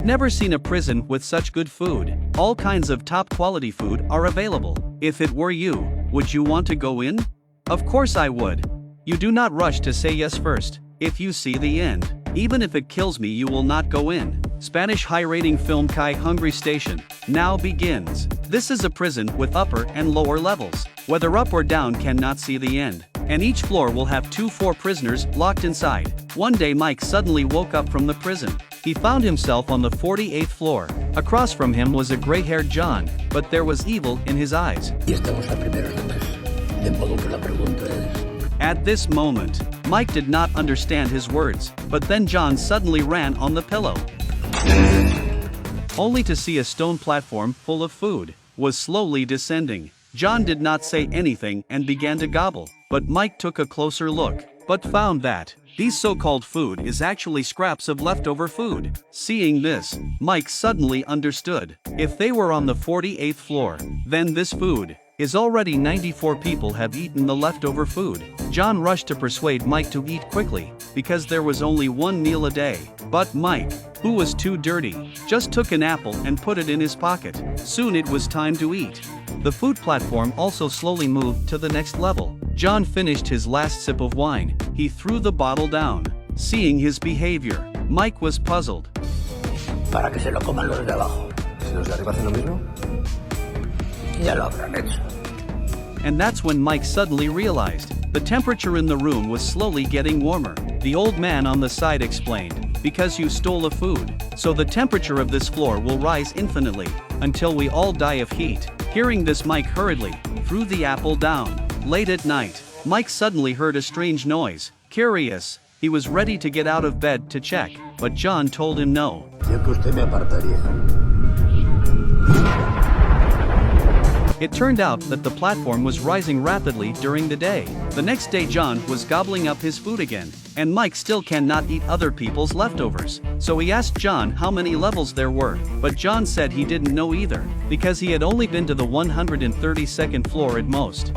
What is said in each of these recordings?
Never seen a prison with such good food. All kinds of top quality food are available. If it were you, would you want to go in? Of course I would. You do not rush to say yes first. If you see the end, even if it kills me, you will not go in. Spanish high-rating film Kai Hungry Station now begins. This is a prison with upper and lower levels. Whether up or down cannot see the end. And each floor will have 4 prisoners locked inside. One day Mike suddenly woke up from the prison. He found himself on the 48th floor. Across from him was a gray-haired John, but there was evil in his eyes. At this moment, Mike did not understand his words, but then John suddenly ran on the pillow. Only to see a stone platform full of food was slowly descending. John did not say anything and began to gobble, but Mike took a closer look, but found that these so-called food is actually scraps of leftover food. Seeing this, Mike suddenly understood. If they were on the 48th floor, then this food is already 94 people have eaten the leftover food. John rushed to persuade Mike to eat quickly, because there was only one meal a day. But Mike, who was too dirty, just took an apple and put it in his pocket. Soon it was time to eat. The food platform also slowly moved to the next level. John finished his last sip of wine. He threw the bottle down. Seeing his behavior, Mike was puzzled. Para que se lo coman los de abajo. Si los de arriba hacen lo mismo, ya lo habrán hecho. And that's when Mike suddenly realized the temperature in the room was slowly getting warmer. The old man on the side explained, because you stole the food, so the temperature of this floor will rise infinitely, until we all die of heat. Hearing this, Mike hurriedly threw the apple down. Late at night, Mike suddenly heard a strange noise. Curious, he was ready to get out of bed to check, but John told him no. Yo que usted me apartaría. It turned out that the platform was rising rapidly during the day. The next day John was gobbling up his food again, and Mike still cannot eat other people's leftovers. So he asked John how many levels there were, but John said he didn't know either, because he had only been to the 132nd floor at most.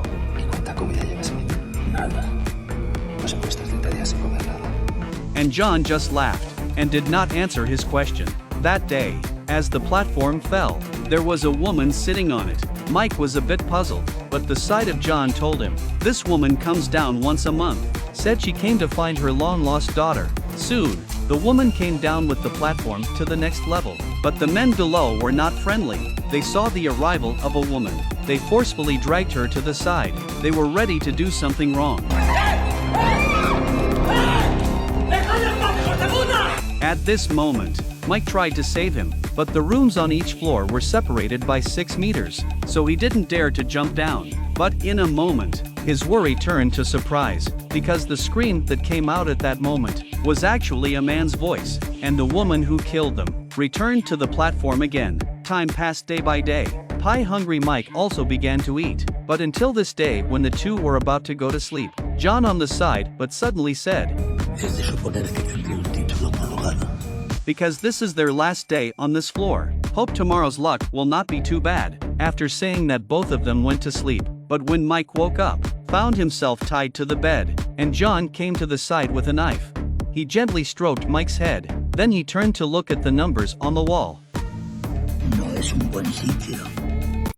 And John just laughed, and did not answer his question. That day, as the platform fell, there was a woman sitting on it. Mike was a bit puzzled, but the sight of John told him. This woman comes down once a month. Said she came to find her long-lost daughter. Soon, the woman came down with the platform to the next level. But the men below were not friendly. They saw the arrival of a woman. They forcefully dragged her to the side. They were ready to do something wrong. At this moment, Mike tried to save him, but the rooms on each floor were separated by 6 meters, so he didn't dare to jump down. But in a moment, his worry turned to surprise, because the scream that came out at that moment was actually a man's voice, and the woman who killed them returned to the platform again. Time passed day by day. Pie-hungry Mike also began to eat, but until this day when the two were about to go to sleep, John on the side but suddenly said, because this is their last day on this floor. Hope tomorrow's luck will not be too bad. After saying that, both of them went to sleep, but when Mike woke up, found himself tied to the bed, and John came to the side with a knife. He gently stroked Mike's head, then he turned to look at the numbers on the wall. No es un buen sitio.